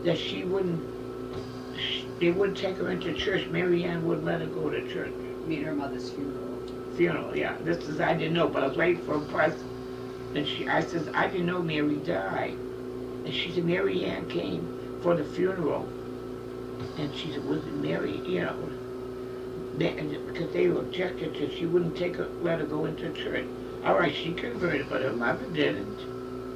that they wouldn't take her into church. Mary Ann wouldn't let her go to church. Meet her mother's funeral. Funeral, yeah. I didn't know, but I was waiting for a bus. And I says, I didn't know Mary died. And she said, Mary Ann came for the funeral. And she said, was it Mary, because they objected to, she wouldn't let her go into church. All right, she converted, but her mother didn't.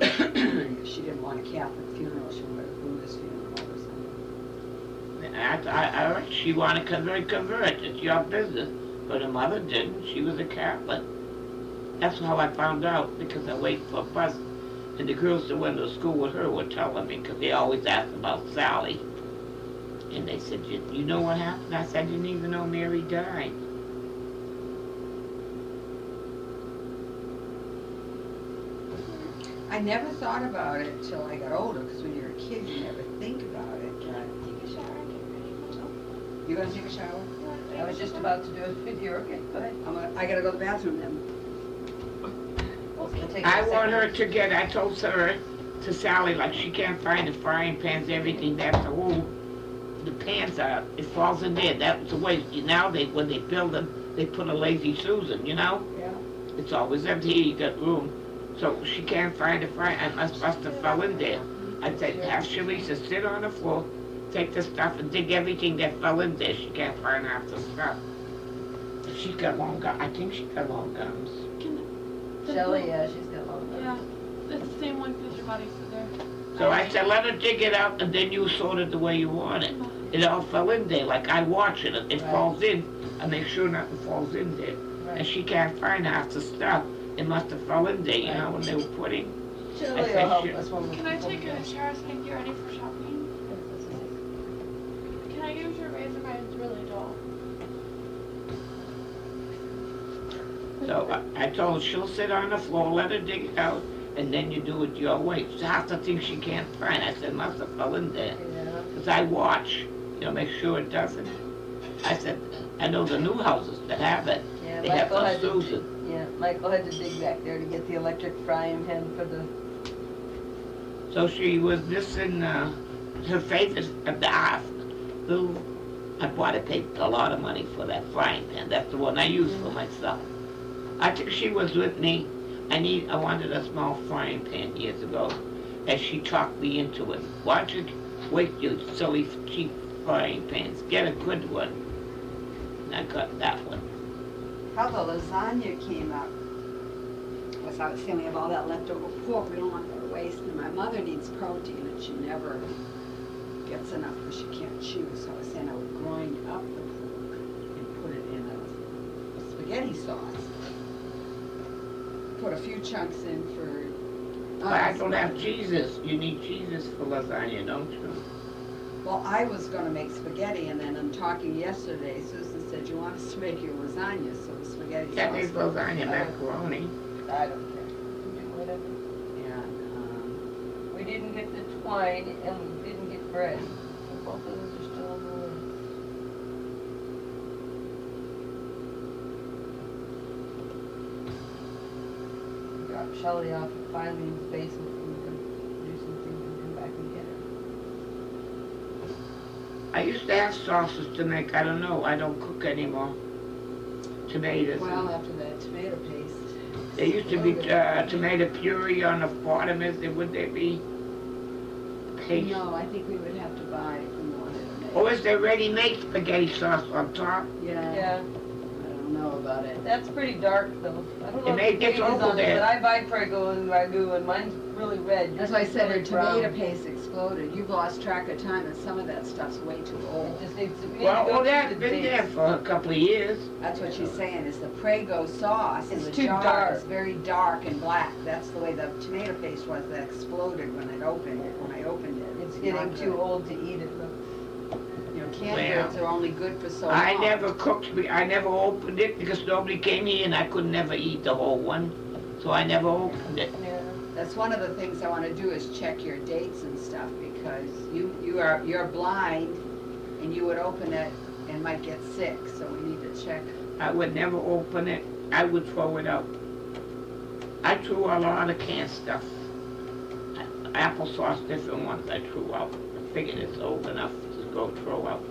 If she didn't want a Catholic funeral, she wanted a Buddhist funeral or something. All right, she wanted to convert. It's your business. But her mother didn't. She was a Catholic. That's how I found out, because I waited for a bus. And the girls that went to school with her were telling me, because they always asked about Sally. And they said, you know what happened? I said, I didn't even know Mary died. I never thought about it till I got older, because when you're a kid, you never think about it. Can I take a shower? Get ready? You gonna take a shower? I was just about to do it with you. Okay, go ahead. I gotta go to the bathroom then. I want her to I told her, to Sally, like she can't find the frying pans, everything, that's the whole, the pans are, it falls in there, that's the way, now when they build them, they put a lazy Susan, Yeah. It's always empty, you got room, so she can't find the frying, I must have fell in there. I said, have Shalisa sit on the floor, take the stuff and dig everything that fell in there, she can't find half the stuff. She's got long gums, I think she's got long gums. Shelly, yeah, she's got long Yeah, nails. it's the same length as your body, so there. So I said, let her dig it out, and then you sort it the way you want it. It all fell in there, like I watch it. It Right. falls in, I make sure nothing falls in there. And Right. she can't find half the stuff. It must have fell in there, you know, when they were putting. Shelly I will think help she- us when we Can I when we take a go. shower so I can get ready for shopping? Can I use your razor? Mine's really dull. So I told her, she'll sit on the floor, let her dig it out, and then you do it your way. So half the things she can't find, I said, must have fell in there. Yeah. Because I watch, make sure it doesn't. I said, I know the new houses that have it. Yeah, They have Michael no had to, Susan. yeah, Michael had to dig back there to get the electric frying pan for the, So she was missing her favorite of the half. Little, I bought it, paid a lot of money for that frying pan. That's the one I use for myself. I think she was with me. I wanted a small frying pan years ago, and she talked me into it. Why don't you wait, you silly cheap frying pans? Get a good one. And I got that one. How the lasagna came out was I was thinking of all that leftover pork, we don't want that to waste, and my mother needs protein and she never gets enough because she can't chew, so I was saying I would grind up the pork and put it in a spaghetti sauce. Put a few chunks in for... But I don't have cheeses. You need cheeses for lasagna, don't you? Well, I was gonna make spaghetti, and then in talking yesterday, Susan said, you want us to make your lasagna, so the spaghetti That sauce. is lasagna, macaroni. I don't care. You do whatever. And, We didn't get the twine and we didn't get bread. So both of those are still on the list. Drop Shelly off at Filene's basement and we can do some things and come back and get her. I used to have sauces to make. I don't know. I don't cook anymore. Tomatoes. well, after that tomato paste. There used to be tomato puree on the bottom. Would there be paste? No, I think we would have to buy if we wanted to make. Or is there ready-made spaghetti sauce on top? Yeah, Yeah, I don't know about it. that's pretty dark though. I don't know It may if get the paint is over on it, there. but I buy Prego and Ragu and mine's really red. That's why I said her Yours is really tomato brown. paste exploded. You've lost track of time and some of that stuff's way too It old. just needs to be. Well, that's been there for a couple of years. That's what she's saying, is the Prego sauce in It's the too jar dark. is very dark and black. That's the way the tomato paste was that exploded when I opened it. It's not getting too good. old to eat it. You know, canned Well, goods are only good for so long. I never cooked. I never opened it because nobody came here and I could never eat the whole one. So I never opened it. Yeah. That's one of the things I want to do is check your dates and stuff because you're blind and you would open it and might get sick, so we need to check. I would never open it. I would throw it out. I threw a lot of canned stuff. Applesauce, different ones I threw out. figured it's old enough to go throw out.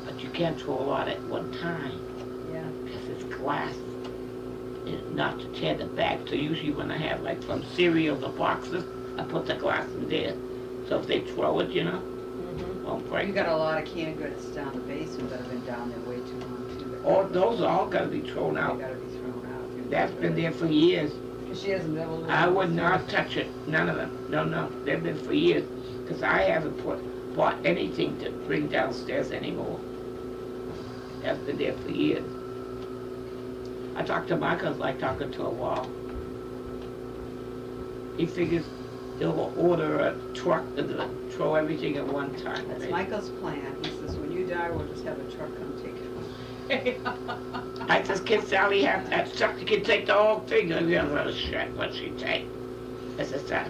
But you can't throw a lot at one time, Yeah. because it's glass, and not to tear the bag. So usually when I have like from cereal to boxes, I put the glass in there. So if they throw it, you know, Mm-hmm. won't break. You got a lot of canned goods down the basement that have been down there way too long too. All, those are all gotta be thrown They out. gotta be thrown out. That's been there for years. Because she hasn't been able to. I would not touch it, none of them, no, they've been for years, because I haven't bought anything to bring downstairs anymore. That's been there for years. I talk to Michael, it's like talking to a wall. He figures he'll order a truck to throw everything at one time. That's Michael's plan. He says, when you die, we'll just have a truck come take it. I just, can Sally have that truck, you can take the whole thing, and the other shit, what she take. I said, that,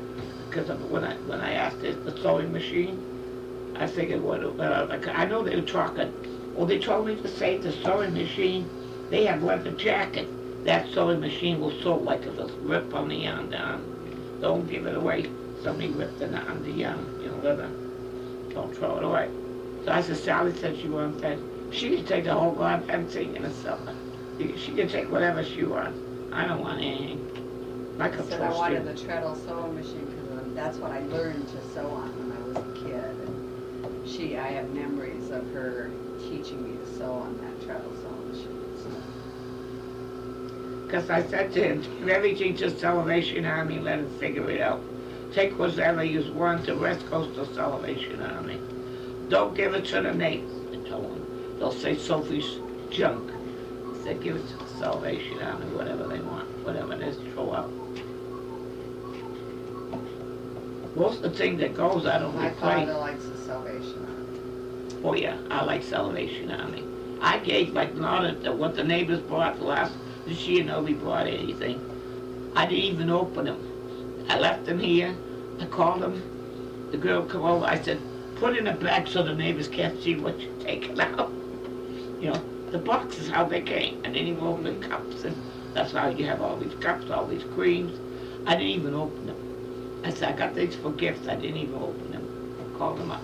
because when I asked the sewing machine, I figured like, I know they were trucking. Well, they told me to say the sewing machine, they have leather jacket. That sewing machine will sew like if it's ripped on the end, don't give it away. Somebody ripped it on the leather. Don't throw it away. So I said, Sally said she wanted that. She can take the whole goddamn thing and sell it. She can take whatever she wants. I don't want anything. Like I a said I wanted toaster. the treadle sewing machine because that's what I learned to sew on when I was a kid. And I have memories of her teaching me to sew on that treadle sewing machine. So. Because I said to him, give everything to Salvation Army, let him figure it out. Take whatever you want, the rest goes to Salvation Army. Don't give it to the neighbors, I told him. They'll say Sophie's junk. I said, give it to the Salvation Army, whatever they want, whatever it is, throw out. Most of the thing that goes, I don't My replace. father likes the Salvation Army. Oh yeah, I like Salvation Army. I gave like not what the neighbors bought this year, nobody bought anything. I didn't even open them. I left them here. I called them. The girl come over. I said, put in a bag so the neighbors can't see what you're taking out. You know, the box is how they came. I didn't even open the cups, and that's how you have all these cups, all these creams. I didn't even open them. I said, I got these for gifts. I didn't even open them. I called them up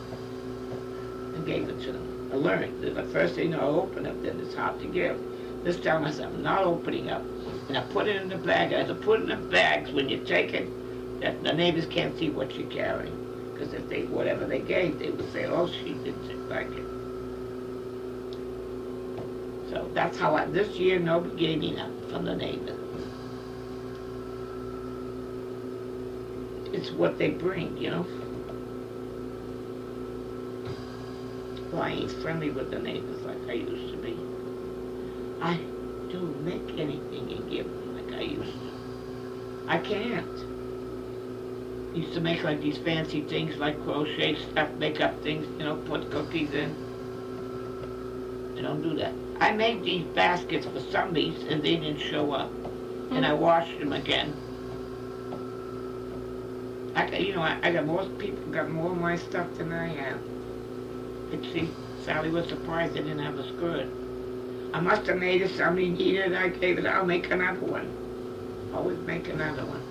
and gave it to them. I learned that the first thing I open them, then it's hard to give. This time I said, I'm not opening up. And I put it in the bag. I had to put it in the bags when you take it, that the neighbors can't see what you're carrying. Because if they, whatever they gave, they would say, oh, she didn't like it. So that's how this year nobody gave me nothing from the neighbors. It's what they bring, you know. Well, I ain't friendly with the neighbors like I used to be. I don't make anything and give them like I used to. I can't. Used to make like these fancy things like crochet stuff, make up things, you know, put cookies in. I don't do that. I made these baskets for Sundays and they didn't show up. And I washed them again. I got most people got more of my stuff than I have. But see, Sally was surprised I didn't have a skirt. I must have made it, somebody needed it, I gave it, I'll make another one. Always make another one.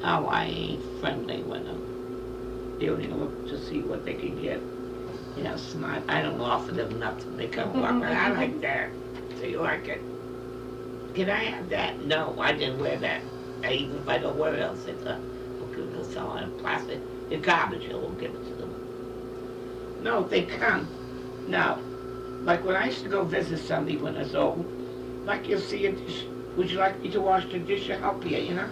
Oh, I ain't friendly with them. They only look to see what they can get. You know, smart. I don't offer them nothing. They come walk, I like that. So you like it? Can I have that? No, I didn't wear that. Even if I don't wear it, I'll say, we'll sell it in plastic. It's garbage, I won't give it to them. No, they come. Now, like when I used to go visit somebody when I was old, like you'll see a dish, would you like me to wash the dish or help you, you know?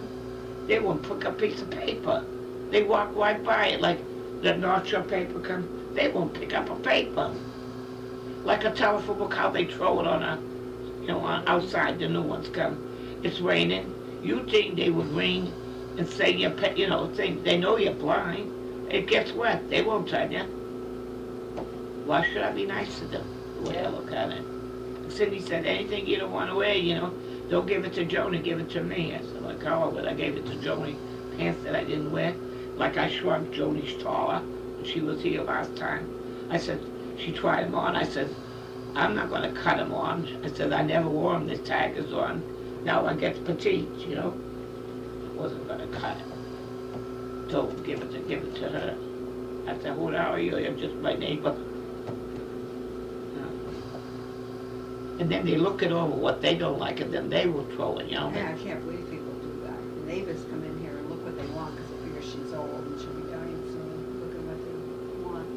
They won't pick a piece of paper. They walk right by it like the North Shore paper comes. They won't pick up a paper. Like a telephone book, how they throw it on on outside, the new ones come. It's raining. You think they would ring and say think they know you're blind. It gets wet. They won't tell you. Why should I be nice to them? The way I look at it. Cindy said, anything you don't want to wear, don't give it to Joni, give it to me. I said, like, how would I gave it to Joni? Pants that I didn't wear. Like I shrunk Joni's taller when she was here last time. I said, she tried them on. I said, I'm not gonna cut them on. I said, I never wore them, the tigers on. Now I get petite, you know. Wasn't gonna cut it. So give it to her. I said, who are you? You're just my neighbor. And then they look it over what they don't like, and then they will throw it, you know. Yeah, I can't believe people do that. The neighbors come in here and look what they want, because they figure she's old and she'll be dying soon. Look at what they want.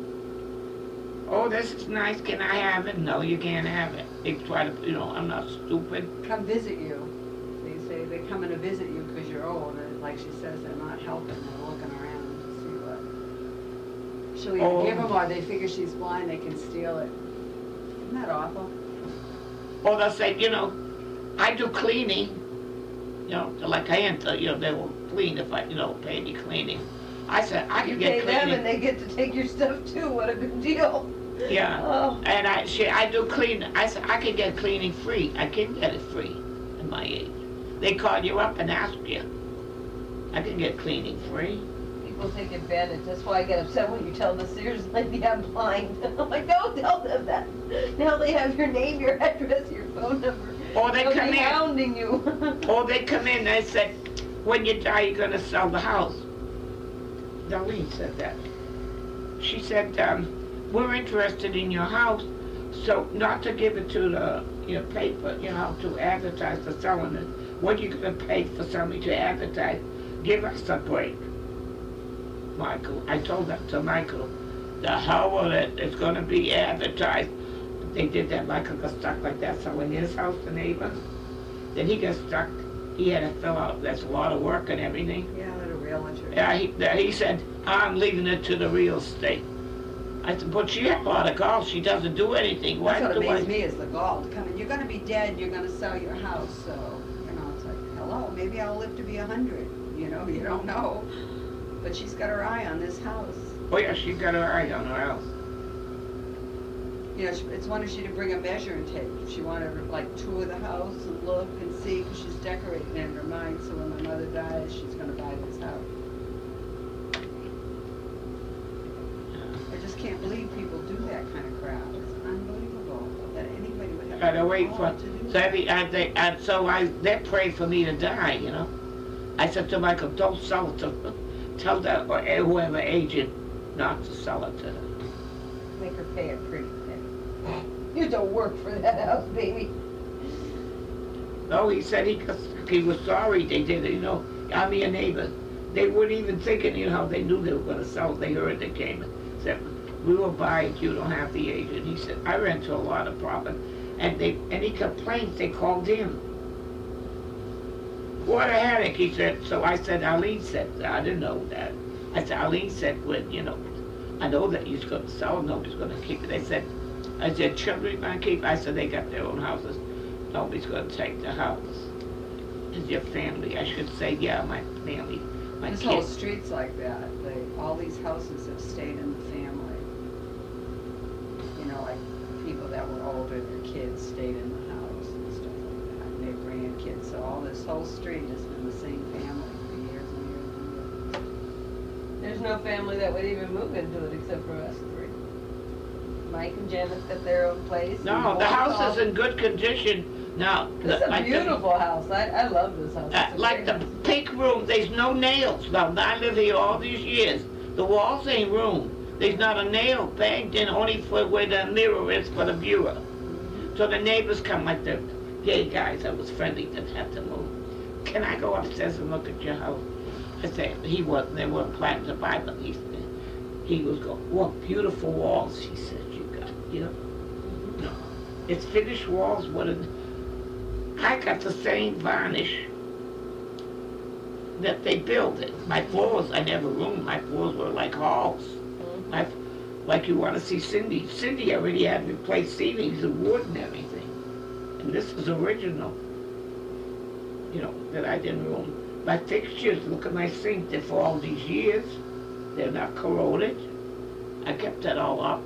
Oh, this is nice, can I have it? No, you can't have it. They try to, you know, I'm not stupid. Come visit you. They say they're coming to visit you because you're old, and like she says, they're not helping, they're looking around to see what. She'll either give them, or they figure she's blind, they can steal it. Isn't that awful? Or they'll say, you know, I do cleaning, you know, like I enter, you know, they will clean if I, you know, pay me cleaning. I said, I You can pay get them cleaning. and they get to take your stuff too, what a good deal. Yeah, Oh, and I do clean, I said, I can get cleaning free. I can get it free at my age. They call you up and ask you. I can get cleaning free. people take advantage, that's why I get upset when you tell the Sears lady I'm blind. I'm like, don't tell them that. Now they have your name, your address, your phone number. Or they They'll come be in. hounding you. Or they come in and they said, when you die, you're gonna sell the house. Darlene said that. She said, we're interested in your house, so not to give it to the, your paper, you know, to advertise for selling it. What are you gonna pay for somebody to advertise? Give us a break. Michael, I told that to Michael. The hell with it, it's gonna be advertised. They did that, Michael got stuck like that selling his house to neighbor. Then he got stuck, he had to fill out, that's a lot of work and everything. Yeah, they're a real interest. Yeah, he said, I'm leaving it to the real estate. I said, but she had a lot of calls, she doesn't do anything, why That's what do I? amazed me is the gall to come in. You're gonna be dead, you're gonna sell your house, so, you know, it's like, hello, maybe I'll live to be 100. You know, you don't know. But she's got her eye on this house. Oh yeah, she got her eye on her house. You know, it's wanted she to bring a measuring tape. She wanted to like tour the house and look and see, because she's decorating it in her mind, so when my mother dies, she's gonna buy this house. I just can't believe people do that kind of crap. It's unbelievable that anybody would have Gotta the wait for, gall to do so that. they prayed for me to die, you know. I said to Michael, don't sell it to her. Tell that, or whoever agent, not to sell it to her. Make her pay a pretty penny. You don't work for that house, baby. No, he said he was sorry they did it, you know. I'm your neighbor. They weren't even thinking, you know, they knew they were gonna sell it. They heard they came and said, we will buy it, you don't have the agent. He said, I rent to a lot of property. And he complained, they called him. What a headache, he said. So I said, Arlene said, I didn't know that. I said, Arlene said, well, you know, I know that he's gonna sell it, nobody's gonna keep it. They said, I said, children gonna keep it? I said, they got their own houses. Nobody's gonna take the house. It's your family. I should say, yeah, my family, my This whole kids. street's like that. All these houses have stayed in the family. You know, like people that were older, their kids stayed in the house and stuff like that, and their grandkids. So all this whole street has been the same family for years and years and years. There's no family that would even move into it except for us three. Mike and Janet's got their own place. No, the house is in good condition. Now, This is a beautiful house. I love this house. It's a like great the house. pink room, there's no nails. Now, I live here all these years. The walls ain't room. There's not a nail banged in, only for where the mirror is for the viewer. So the neighbors come, like the gay guys I was friendly that had to move. Can I go upstairs and look at your house? I said, they weren't planning to buy, but he was going, what beautiful walls, he said, you got, you know? No, it's finished walls, I got the same varnish that they built it. My floors, I never roomed, my floors were like halls. Like you want to see Cindy. Cindy already had replaced ceilings and wood and everything. And this is original, you know, that I didn't room. My fixtures, look at my sink, they're for all these years. They're not corroded. I kept that all up.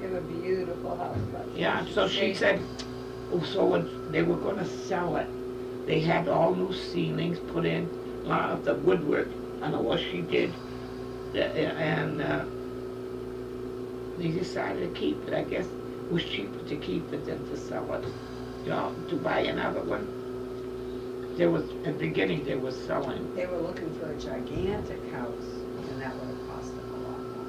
You have a beautiful house. Betsy. Yeah, so she said, so when they were gonna sell it, they had all new ceilings put in, a lot of the woodwork, I don't know what she did, and they decided to keep it, I guess. was cheaper to keep it than to sell it, you know, to buy another one. There was, at the beginning, they were selling. They were looking for a gigantic house, and that would have cost them a lot more.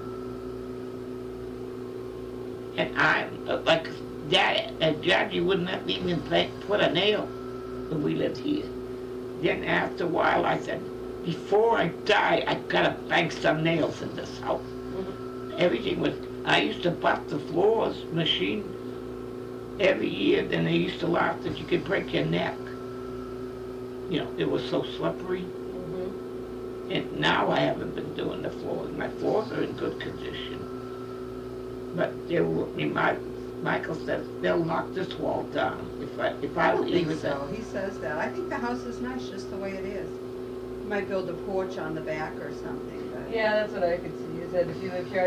And I, like, Jackie wouldn't let me even put a nail when we lived here. Then after a while, I said, before I die, I gotta bang some nails in this house. Everything was, I used to buff the floors, machine, every year, then they used to laugh that you could break your neck. You know, it was so slippery. And now I haven't been doing the floors. My floors are in good condition. But they will, Michael says they'll knock this wall down if I I don't leave think it. so. He says that. I think the house is nice just the way it is. You might build a porch on the back or something, but. Yeah, that's what I could see, is that if you lived here,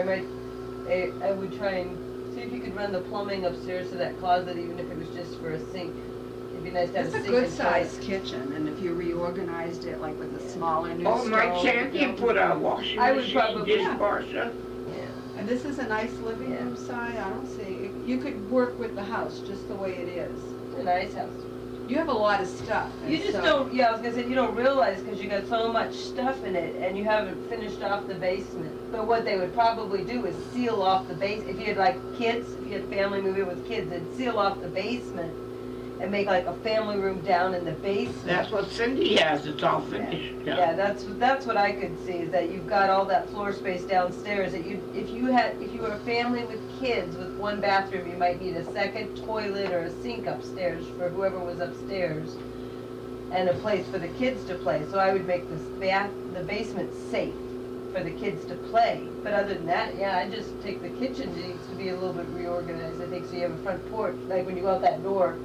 I would try and see if you could run the plumbing upstairs to that closet, even if it was just for a sink. It'd be nice to have a It's a sink good and toilet. sized kitchen, and if you reorganized it like with a smaller new Oh, stove. my champion put a washing I would machine, probably- dishwasher. Yeah. And this is a nice living Yeah. room side, I don't see, you could work with the house just the way it is. It's a nice house. You have a lot of stuff. and You just so- don't, yeah, I was gonna say, you don't realize because you got so much stuff in it and you haven't finished off the basement. But what they would probably do is seal off the base, if you had like kids, if you had family moving with kids, they'd seal off the basement and make like a family room down in the basement. That's what Cindy has, it's all finished. Yeah, that's what I could see, is that you've got all that floor space downstairs, that if you were a family with kids with one bathroom, you might need a second toilet or a sink upstairs for whoever was upstairs, and a place for the kids to play, so I would make the basement safe for the kids to play. But other than that, yeah, I just take the kitchen, needs to be a little bit reorganized, I think, so you have a front porch, like when you go out that door,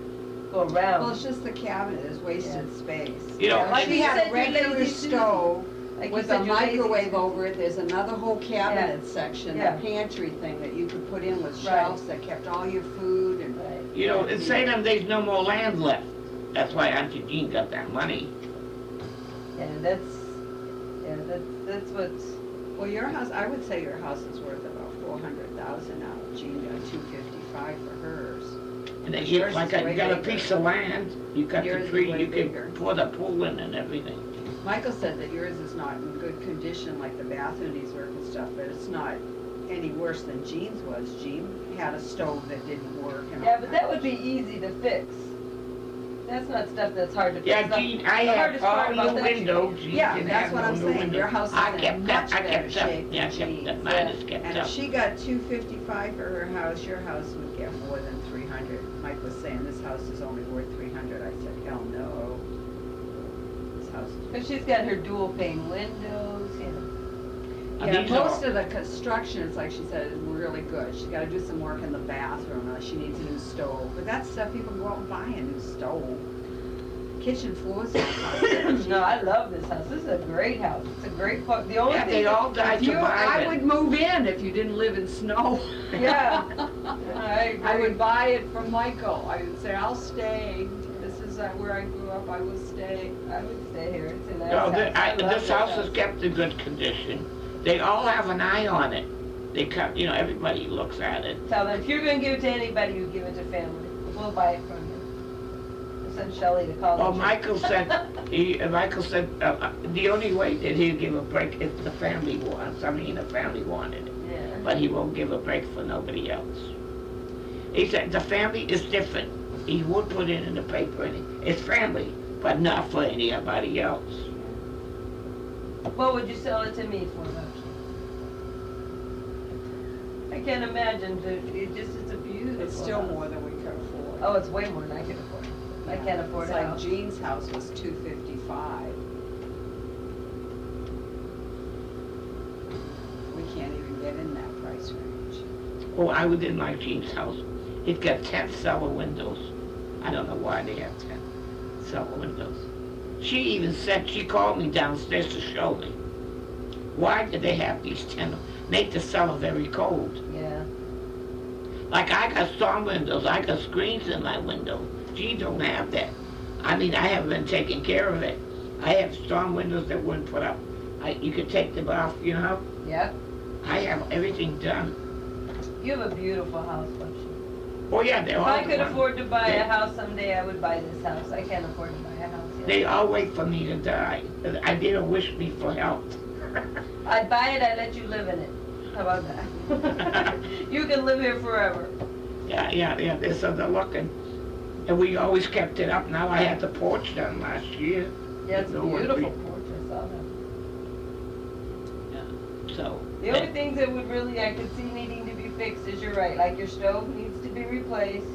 go around. Well, it's just the cabinet is wasted space. You know, Like She you had said, a you're regular lazy too. stove Like you with said, a you're lazy microwave too. over it, there's another whole cabinet section, Yeah. a pantry thing that you could put in with Right. shelves that kept all your food and. Right. You know, in Salem, there's no more land left. That's why Auntie Jean got that money. Yeah, that's what's, Well, your house, I would say your house is worth about 400,000 now. Jean got 255 for hers. And then Yours like is you way got a bigger. piece of land, you got Yours the is tree, way you bigger. can pour the pool in and everything. Michael said that yours is not in good condition, like the bathroom needs work and stuff, but it's not any worse than Jean's was. Jean had a stove that didn't work and all yeah, but that would kinds be easy to fix. That's not stuff that's hard to fix. Yeah, The- Jean, I the have hardest part all about the that- windows, Jean Yeah, can that's have what all I'm the saying. windows. Your house is I in kept much that, I better kept that, shape yeah, I than kept Jean's. that, mine is kept And up. if she got 255 for her house, your house would get more than 300. Mike was saying this house is only worth 300. I said, hell no. This house is. But she's got her dual pane windows, you know. Yeah, These most are- of the construction, it's like she said, is really good. She's gotta do some work in the bathroom, she needs a new stove. But that's stuff people go out and buy, a new stove. Kitchen floors don't cost that cheap. No, I love this house. This is a great house. It's a great, the only Yeah, thing. they all died to buy I it. would move in if you didn't live in snow. Yeah. I I agree. would buy it from Michael. I would say, I'll stay. This is where I grew up, I will stay. I would stay here. It's a nice No, house. I love this house is kept in good condition. They all have an eye on it. They come, you know, everybody looks at it. Tell them, if you're gonna give it to anybody, you give it to family. We'll buy it from you. I'll send Shelley to college. Well, Michael said, the only way that he'll give a break if the family wants, the family wanted it. Yeah. But he won't give a break for nobody else. He said, the family is different. He would put it in the paper, and it's family, but not for anybody else. What would you sell it to me for, Babci? I can't imagine, it's a beautiful It's still house. more than we could afford. Oh, it's way more than I can afford. I can't afford It's a like house. Jean's house was 255. We can't even get in that price range. Oh, I didn't like Jean's house. It got 10 cellar windows. I don't know why they have 10 cellar windows. She even said, she called me downstairs to show me. Why did they have these 10? Make the cellar very cold. Yeah. Like I got storm windows, I got screens in my window. Jean don't have that. I haven't been taking care of it. I have storm windows that wouldn't put up. You could take them off, you know? Yeah. I have everything done. You have a beautiful house, Babci. Oh, yeah, they're If all I the could ones. afford to buy They- a house someday, I would buy this house. I can't afford to buy a house yet. They all wait for me to die. I didn't wish me for health. I'd buy it, I'd let you live in it. How about that? You can live here forever. Yeah, so they're looking. And we always kept it up. Now I had the porch done last year. Yeah, it's a No one beautiful be- porch, I saw that. So. The only things that would really, I could see needing to be fixed is, you're right, like your stove needs to be replaced.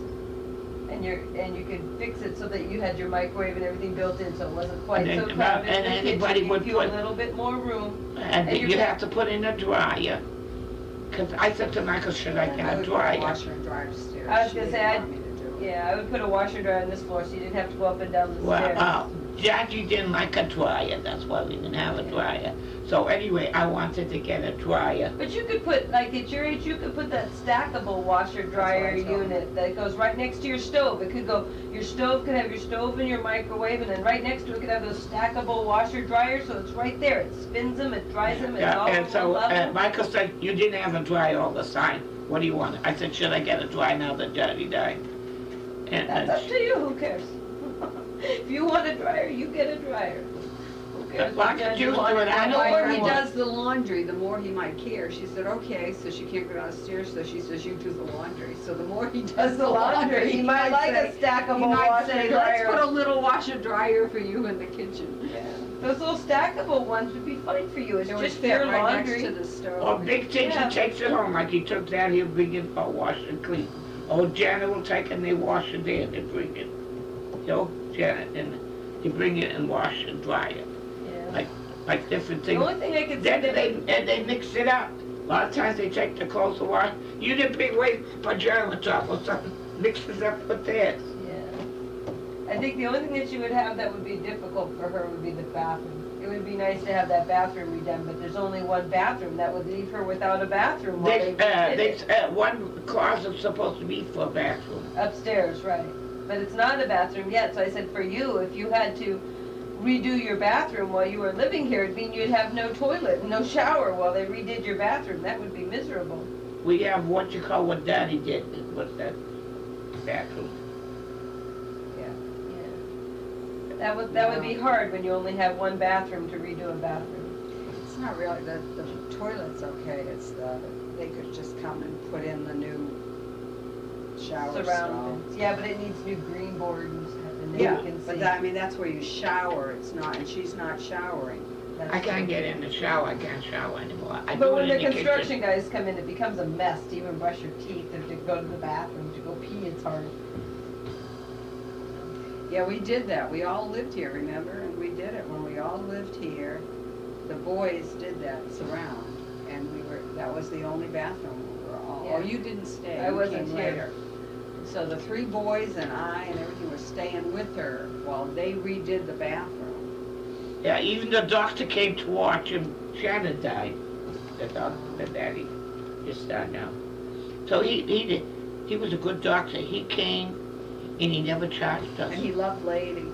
And you could fix it so that you had your microwave and everything built in, so it wasn't quite And so then crowded. and in the anybody kitchen, would give you a put- little bit more room. And And you you're- have to put in a dryer. Cause I said to Michael, should I I get a would put dryer? washer and dryer upstairs. I was She gonna didn't say, want me to do it. Yeah, I would put a washer dryer on this floor, so you didn't have to go up and down the Well, stairs. Jackie didn't like a dryer, that's why we didn't have a dryer. So anyway, I wanted to get a dryer. But you could put, like at your age, you could put that stackable washer dryer That's what I told unit that goes right next to your stove. It could go, your stove could have your stove and your microwave, and then right next to it could have those stackable washer dryers, so it's right there. It spins them, it dries them, it's Yeah, all and on so one level. Michael said, you didn't have a dryer all the time. What do you want? I said, should I get a dryer now that Daddy died? And That's up to you, who cares? If you want a dryer, you get a dryer. Who cares? Well, I what could kind you use want? it. I The know more where he I want. does the laundry, the more he might care. She said, okay, so she can't go downstairs, so she says, you do the laundry. So the more he does the laundry, He might like a say, stackable he might washer say, dryer. let's put a little washer dryer for you in the kitchen. Yeah. Those little stackable ones would be fine for you. It's It would just fit your right laundry. next to the stove. Or big things, Yeah. he takes it home, like he took that, he'll bring it for wash and clean. Or Janet will take it and they wash it there, they bring it. Janet, and they bring it and wash and dry it, Yeah. like different The things. only thing I could see Then that they mix it up. A lot of times they take the clothes to wash. You didn't big way pajama top or something, mixes up with theirs. Yeah. I think the only thing that you would have that would be difficult for her would be the bathroom. It would be nice to have that bathroom redone, but there's only one bathroom. That would leave her without a bathroom while they redid it. One closet's supposed to be for a bathroom. Upstairs, right. But it's not a bathroom yet, so I said for you, if you had to redo your bathroom while you were living here, it'd mean you'd have no toilet and no shower while they redid your bathroom. That would be miserable. We have what you call what Daddy did, was that bathroom. Yeah. That would be hard when you only have one bathroom to redo a bathroom. It's not really, the toilet's okay, it's they could just come and put in the new shower stall. Surroundings. Yeah, but it needs new green board and stuff, and then Yeah, you can see. but that, I mean, that's where you shower, it's not, and she's not showering. That's I can't true. get in the shower, I can't shower anymore. I But do when it the in the construction kitchen. guys come in, it becomes a mess to even brush your teeth or to go to the bathroom, to go pee, it's hard. Yeah, we did that, we all lived here, remember, and we did it when we all lived here. The boys did that surround, and that was the only bathroom we were all, oh, Yeah. you didn't stay, I you wasn't came here. later. So the 3 boys and I and everything were staying with her while they redid the bathroom. Yeah, even the doctor came to watch him. Shannon died. The doctor, the daddy, just died now. So he was a good doctor. He came and he never charged us. And he loved Lady.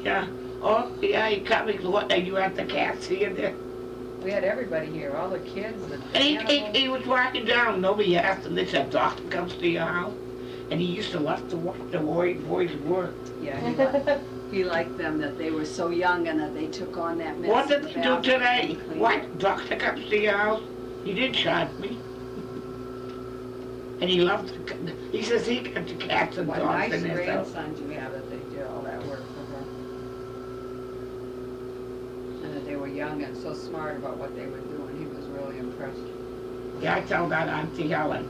Yeah. Oh, yeah, he come, what, and you had the cats here there. We had everybody here, all the kids, the And animals. he was walking down, nobody asked him, they said, doctor comes to your house. And he used to love to watch the boys work. Yeah, he liked them, that they were so young and that they took on that mess. What in did the he do bathroom today? and cleaned What, it. doctor comes to your house? He didn't charge me. And he loved, he says he got the cats and What dogs nice in his house. grandsons you have that they did all that work for her. And that they were young and so smart about what they were doing. He was really impressed. Yeah, I tell that Auntie Helen,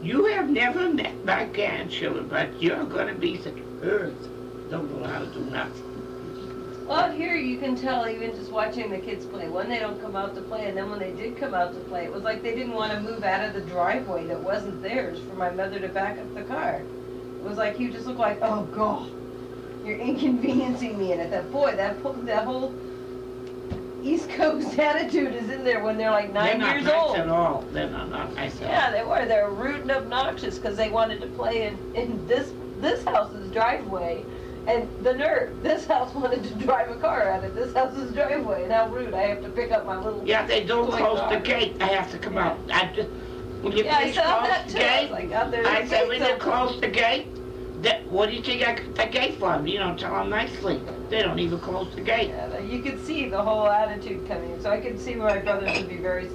you have never met my grandchildren, but you're gonna be the earth. Don't know how to do nothing. Well, out here you can tell even just watching the kids play. One, they don't come out to play, and then when they did come out to play, it was like they didn't want to move out of the driveway that wasn't theirs for my mother to back up the car. It was like you just look like, oh God, you're inconveniencing me. And at that that whole East Coast attitude is in there when they're like 9 They're years not old. nice at all. They're not nice at all. Yeah, they were. They were rude and obnoxious because they wanted to play in this house's driveway. And the nerve, this house wanted to drive a car out of this house's driveway. And how rude, I have to pick up my little... Yeah, they don't toy close the car. gate. I have to come out. Will you Yeah, I please saw close that the too. I was gate? like, out there. I said, will you so close the gate? What do you think I cut the gate for? You know, tell them nicely. They don't even close the gate. Yeah, you could see the whole attitude coming in, so I could see where my brothers would be very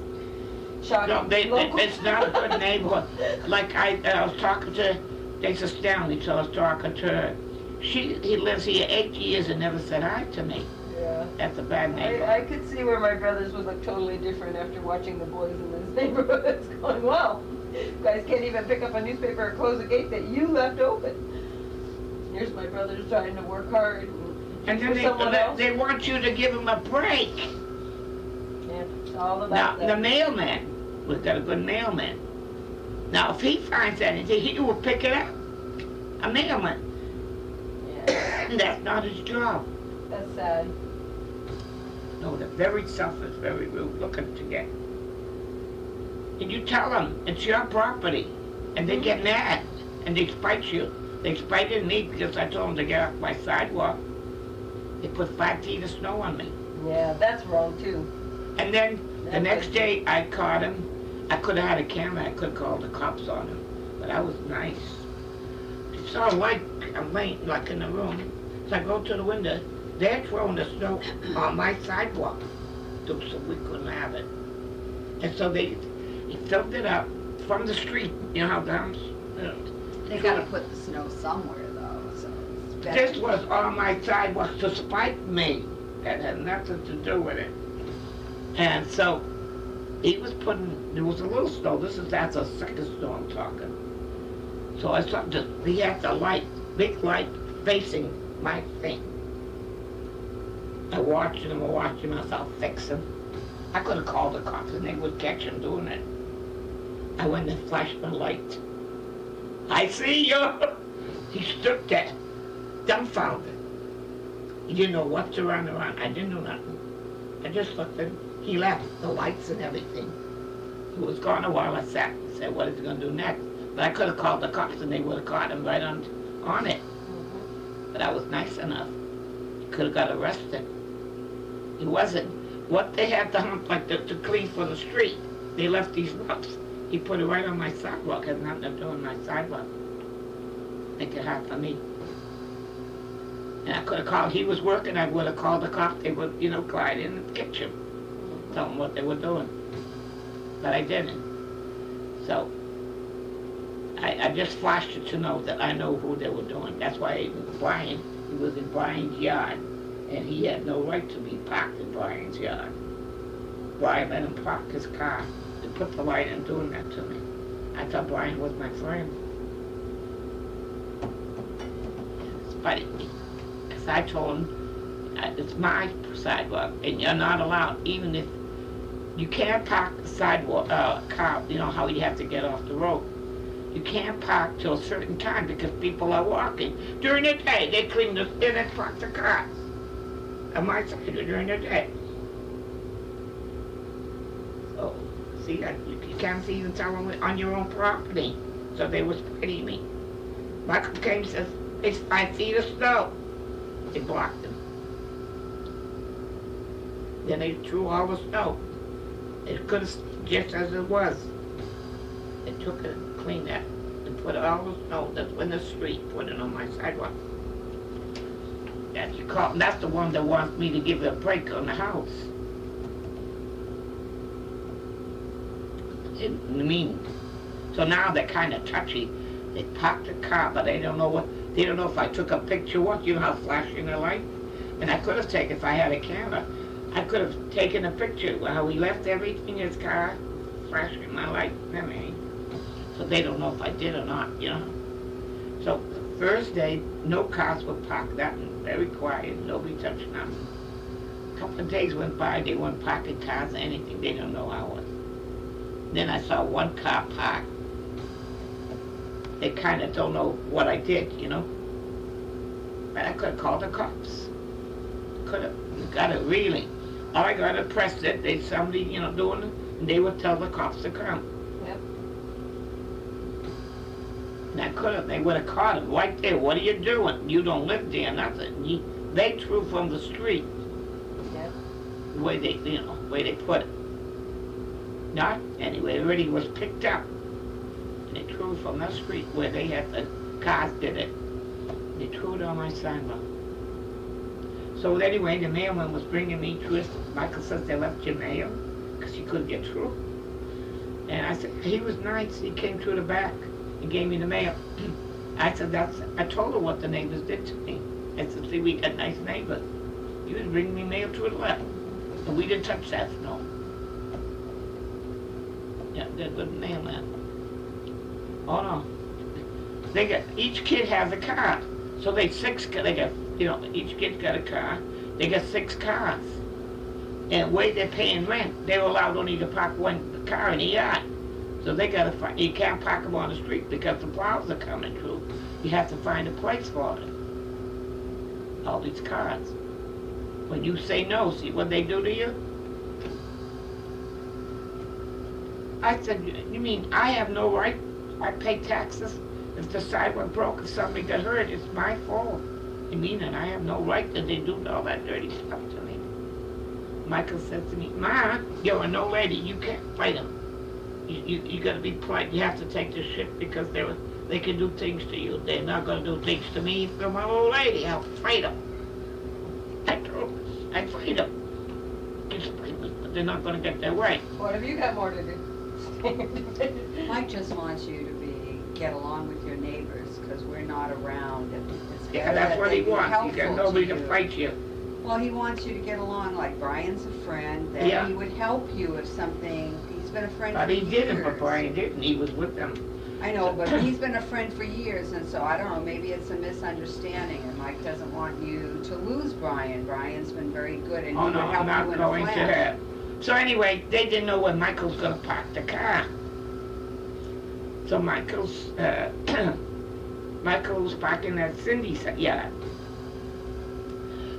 shocked. No, it's not a good neighborhood. Like I was talking to, there's a Stanley, so I was talking to her. He lives here 8 years and never said hi to me. Yeah. That's a bad I neighborhood. could see where my brothers would look totally different after watching the boys in this neighborhood. It's going, wow, you guys can't even pick up a newspaper or close a gate that you left open. Here's my brothers trying to work hard And for then someone else. they want you to give them a break. Yeah, it's all Now, about the that. mailman, we've got a good mailman. Now, if he finds anything, he will pick it up. A mailman. Yeah, That's not his job. that's sad. No, they're very selfish, very rude, looking to get. And you tell them it's your property, and they get mad, and they spite you. They spited me because I told them to get off my sidewalk. They put 5 feet of snow on me. Yeah, that's wrong too. And then the That's next like- day I caught him. I could have had a camera, I could have called the cops on him, but I was nice. It's all like I'm laying like in the room. So I go to the window, they're throwing the snow on my sidewalk, so we couldn't have it. And so he filled it up from the street, you know how down. They gotta put the snow somewhere though, so it's better. This was on my sidewalk to spite me. That had nothing to do with it. And so he was putting, there was a little snow, that's a second snow I'm talking. So I saw, he had the light, big light facing my thing. I watched him, I said, I'll fix him. I could have called the cops and they would catch him doing it. I went and flashed my light. I see you! He stood there, dumbfounded. He didn't know what to run around. I didn't know nothing. I just looked at him. He left, the lights and everything. He was gone a while. I sat and said, what is he going to do next? But I could have called the cops and they would have caught him right on it. But I was nice enough. He could have got arrested. He wasn't. What they had to hump like to clean for the street, they left these lumps. He put it right on my sidewalk. Has nothing to do with my sidewalk. Make it hard for me. And I could have called, he was working, I would have called the cops. They would, glide in and catch him. Tell them what they were doing. But I didn't. So, I just flashed it to know that I know who they were doing. That's why Brian, he was in Brian's yard, and he had no right to be parked in Brian's yard. Brian let him park his car. They put the light in doing that to me. I thought Brian was my friend. It's funny, because I told him, it's my sidewalk, and you're not allowed, even if you can't park the sidewalk, car, how you have to get off the road. You can't park till a certain time because people are walking. During the day, they clean the, and they park the cars on my side during the day. So, see, you can't even tell them on your own property. So they was fighting me. Michael came and says, it's 5 feet of snow. They blocked them. Then they threw all the snow. It could have stayed just as it was. They took it and cleaned that and put all the snow that's in the street, put it on my sidewalk. That's the one that wants me to give it a break on the house. So now they're kind of touchy. They parked the car, but they don't know if I took a picture once, how flashing the light? And I could have taken, if I had a camera, I could have taken a picture how he left everything in his car, flashing my light and everything. So they don't know if I did or not, So the first day, no cars were parked, very quiet, nobody touched nothing. A couple of days went by, they weren't parking cars or anything, they don't know how it was. Then I saw one car parked. They kind of don't know what I did, But I could have called the cops. Could have got it really. All I got to press it, there's somebody, doing it, and they would tell the cops to come. Yep. And I could have, they would have caught him right there. What are you doing? You don't live there, nothing. They threw from the street. Yep. The way they, way they put it. Not, anyway, it already was picked up. They threw it from the street where they had the cars did it. They threw it on my sidewalk. So anyway, the mailman was bringing me to his, Michael says they left your mail, because he couldn't get through. And I said, he was nice, he came through the back and gave me the mail. I said, I told her what the neighbors did to me. I said, see, we got nice neighbors. He was bringing me mail to the left. And we didn't touch that snow. Yeah, they're good mailman. Oh no. They got, each kid has a car. So they got, each kid got a car. They got 6 cars. And the way they're paying rent, they were allowed only to park one car in the yard. So they gotta find, you can't park them on the street because the plows are coming through. You have to find a place for it. All these cars. When you say no, see what they do to you? I said, you mean I have no right? I pay taxes. If the sidewalk broke, if somebody got hurt, it's my fault. You mean that I have no right that they do all that dirty stuff to me? Michael said to me, Ma, you're an old lady, you can't fight them. You gotta be polite, you have to take this shit because they can do things to you. They're not gonna do things to me. If I'm an old lady, I'll fight them. I told them, I fight them. Just fight them, but they're not gonna get their way. What have you got more to do? Mike just wants you to get along with your neighbors, because we're not around. It's Yeah, better that's that what they he be wants. You got helpful nobody to you. fight you. Well, he wants you to get along, like Brian's a friend, that Yeah. he would help you if something, he's been a friend But for he years. didn't, but Brian didn't. He was with them. I know, but he's been a friend for years, and so I don't know, maybe it's a misunderstanding, and Mike doesn't want you to lose Brian. Brian's been very good, and he Oh would no, help I'm you not in a going to flash. that. So anyway, they didn't know when Michael's gonna park the car. So Michael's parking at Cindy's yard.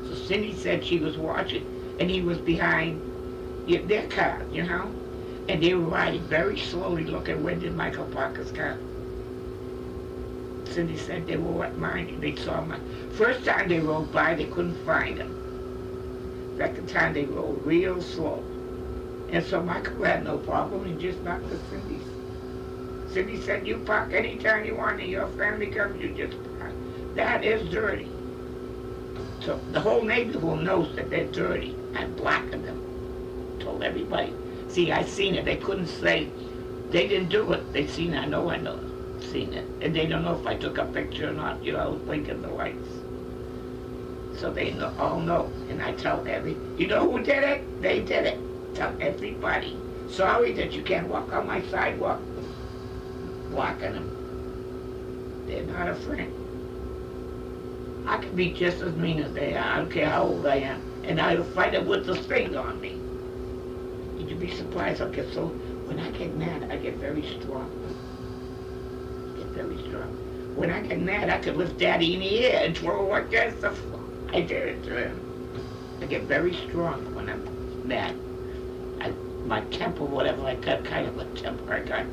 So Cindy said she was watching, and he was behind their car, and they were riding very slowly, looking when did Michael park his car. Cindy said they were minding. They saw him. First time they rode by, they couldn't find him. Second time they rode real slow. And so Michael had no problem. He just knocked at Cindy's. Cindy said, you park anytime you want, and your family comes, you just park. That is dirty. So the whole neighborhood knows that they're dirty. I blackened them. Told everybody. See, I seen it. They couldn't say, they didn't do it. They seen it. I know seen it. And they don't know if I took a picture or not. I was blinking the lights. So they all know. And I tell you know who did it? They did it. Tell everybody. Sorry that you can't walk on my sidewalk. Blocking them. They're not a friend. I can be just as mean as they are. I don't care how old I am. And I'll fight them with the thing on me. You'd be surprised. I'll get so, when I get mad, I get very strong. When I get mad, I could lift Daddy in the air and throw him against the floor. I did it to him. I get very strong when I'm mad. My temper, whatever I got, kind of a temper I got.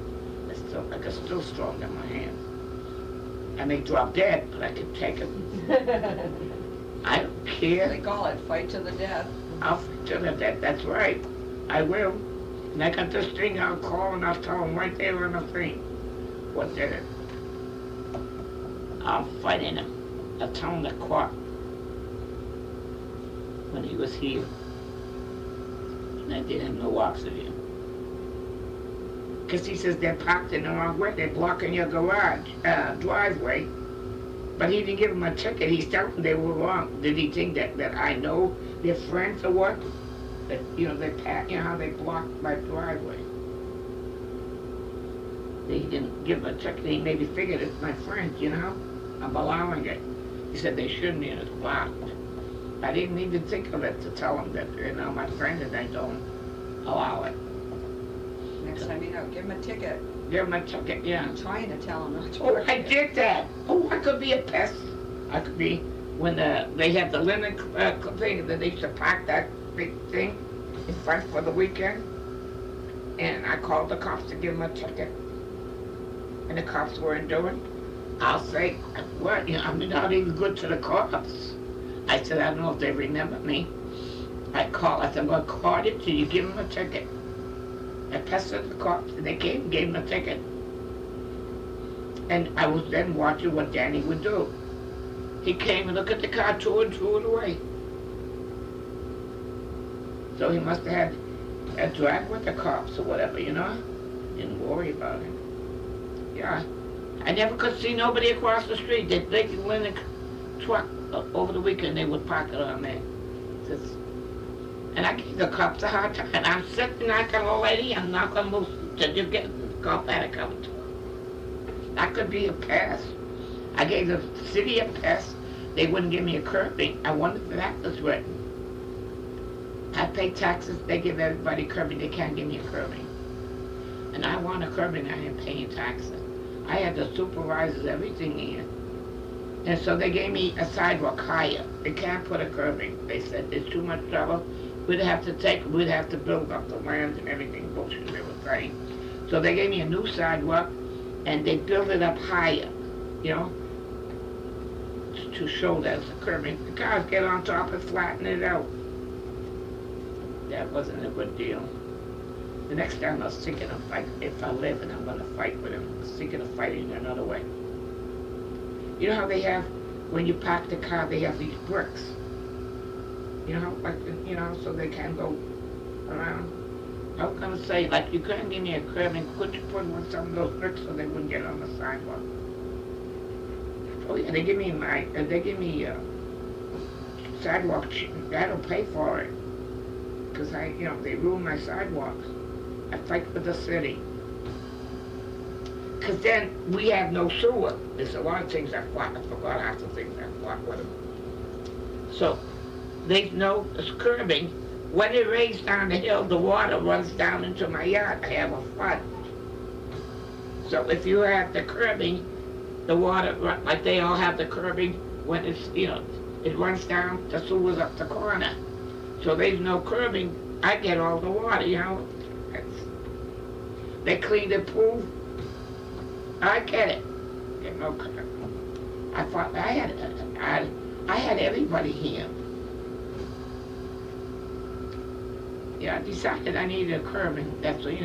I got still strong in my hand. I may drop dead, but I can take it. I don't care. They call it fight to the death. I'll fight to the death, that's right. I will. And I got this thing, I'll call and I'll tell him right there on the thing what did it. I'll fight in him. I'll tell him to quit when he was here. And I didn't have no oxygen. Because he says they're parked in the wrong way, they're blocking your garage, driveway. But he didn't give them a ticket, he's telling them they were wrong. Did he think that I know they're friends or what? That, they how they blocked my driveway. He didn't give them a ticket, he maybe figured it's my friends, I'm allowing it. He said they shouldn't, it's blocked. I didn't even think of it to tell him that, my friend and I don't allow it. Next time give him a ticket. Give him a ticket, yeah. I'm trying to tell him not to. Oh, I did that. Oh, I could be a pest. I could be, when they had the linen thing, that they used to park that big thing in front for the weekend. And I called the cops to give them a ticket. And the cops weren't doing. I'll say, what? I'm not even good to the cops. I said, I don't know if they remember me. I said, I'm going to call you till you give them a ticket. I pestered the cops, and they came and gave them a ticket. And I was then watching what Danny would do. He came and looked at the car, threw it away. So he must have had a drag with the cops or whatever, you know? Didn't worry about it. Yeah. I never could see nobody across the street. They could win a truck over the weekend, they would park it on there. Just, and I gave the cops a hard time. And I'm sitting like an old lady, I'm not gonna move till you get the cop had to come to. That could be a pass. I gave the city a pass. They wouldn't give me a curbing. I wondered if that was written. I pay taxes, they give everybody curbing, they can't give me a curbing. And I want a curbing, I am paying taxes. I had the supervisors, everything in. And so they gave me a sidewalk higher. They can't put a curbing. They said it's too much trouble. We'd have to build up the land and everything, bullshit they were saying. So they gave me a new sidewalk and they built it up higher, you know, to show that it's a curbing. The cars get on top and flatten it out. That wasn't a good deal. The next time I was thinking of fight. If I live and I'm going to fight with him, I was thinking of fighting another way. You know how they have, when you park the car, they have these bricks. You know, like, you know, so they can go around. I was going to say, like, you couldn't give me a curb, and could you put on some of those bricks so they wouldn't get on the sidewalk? Oh yeah, they give me sidewalk, I don't pay for it. Because they ruin my sidewalks. I fight with the city. Because then we have no sewer. There's a lot of things I fought. I forgot half the things I fought with them. So, there's no curbing. When it rains down the hill, the water runs down into my yard. I have a flood. So if you have the curbing, the water, like they all have the curbing, when it's, it runs down, the sewer's up the corner. So there's no curbing, I get all the water, They clean the pool, I get it. Get no curbing. I thought I had everybody here. Yeah, I decided I needed a curbing. That's what,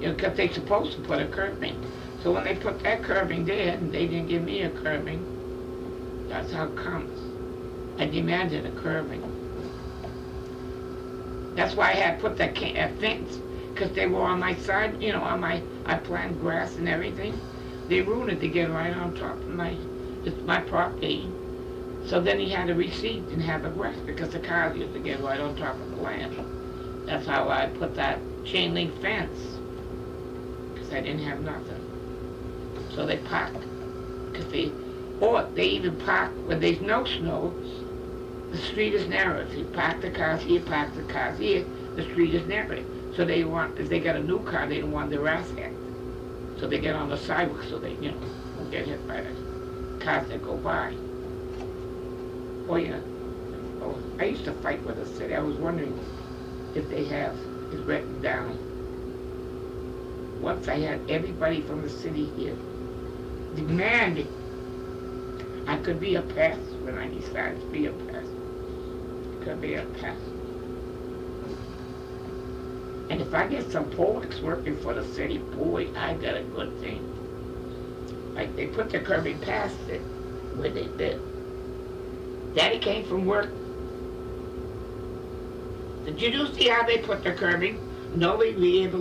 because they're supposed to put a curbing. So when they put that curbing there, and they didn't give me a curbing, that's how it comes. I demanded a curbing. That's why I had put that fence, because they were on my side, I planted grass and everything. They ruined it to get right on top of my property. So then he had a receipt and have the grass, because the cars used to get right on top of the land. That's how I put that chain link fence, because I didn't have nothing. So they park, they even park when there's no snow. The street is narrow. If you park the cars here, park the cars here, the street is narrow. So if they got a new car, they don't want their ass hit. So they get on the sidewalk so they, won't get hit by the cars that go by. Oh yeah. Oh, I used to fight with the city. I was wondering if they have it written down. Once I had everybody from the city here demanding I could be a pest when I decided to be a pest. Could be a pest. And if I get some Polacks working for the city, boy, I got a good thing. Like they put the curbing past it, where they did. Daddy came from work. Did you see how they put the curbing? Nobody be able